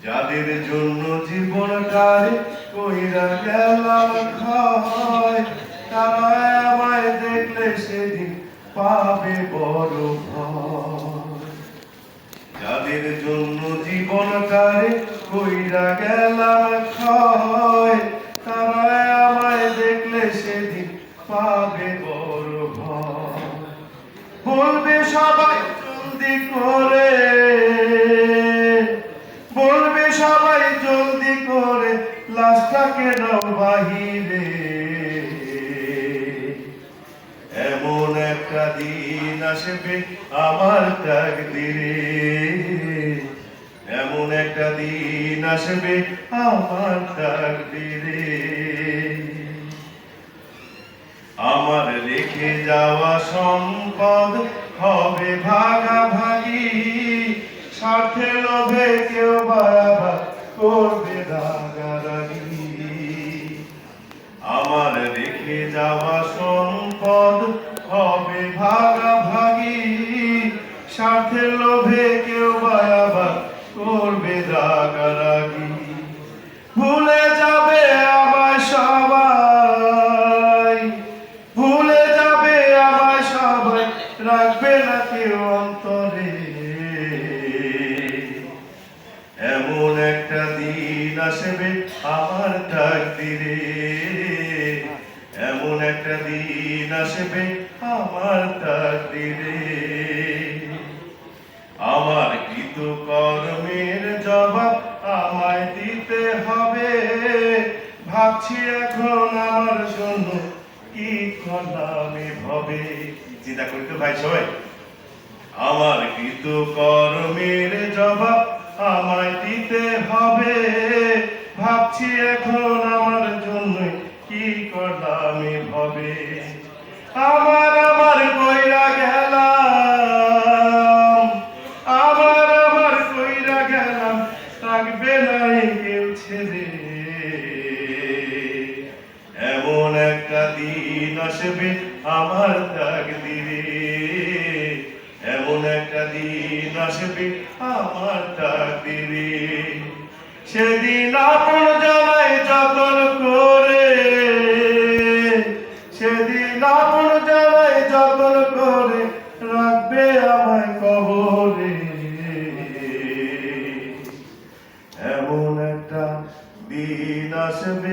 যাদের জন্য জীবনটারে কইরা গেলাম ক্ষয়, তারা আমায় দেখলে সেদিন পাবে বড় ভয়। যাদের জন্য জীবনটারে কইরা গেলাম ক্ষয়, তারা আমায় দেখলে সেদিন পাবে বড় ভয়। বলবে সবাই জলদি করে, বলবে সবাই জলদি করে, লাশটাকে নাও বাহিরে। এমন একটা দিন আসবে আমার তাকদিরে, এমন একটা দিন আসবে আমার তাকদিরে। আমার রেখে যাওয়া সম্পদ হবে ভাগাভাগি, স্বার্থের লোভে কেউ বাবা করবে রাগারাগি। আমার রেখে যাওয়া সম্পদ হবে ভাগাভাগি, স্বার্থের লোভে কেউ বাবা করবে রাগারাগি। ভুলে যাবে আমায় সবাই, ভুলে যাবে আমায় সবাই, রাখবে না কেউ অন্তরে। এমন একটা দিন আসবে আমার তাকদিরে, এমন একটা দিন আসবে আমার তাকদিরে। আমার কৃতকর্মের জবাব আমায় দিতে হবে, ভাবছি এখন আমার জন্য কি করলামে ভবে। চিন্তা করতে ভাই সবাই, আমার কৃতকর্মের জবাব আমায় দিতে হবে, ভাবছি এখন আমার জন্য কি করলামে ভবে। আমার আমার কইরা গেলাম, আমার আমার কইরা গেলাম, থাকবে নাই কেউ ছেড়ে। এমন একটা দিন আসবে আমার তাকদিরে, এমন একটা দিন আসবে আমার তাকদিরে। সেদিন আপন জানাই যতন করে, সেদিন আপন জানাই যতন করে, রাখবে আমায় কবরে। এমন একটা দিন আসবে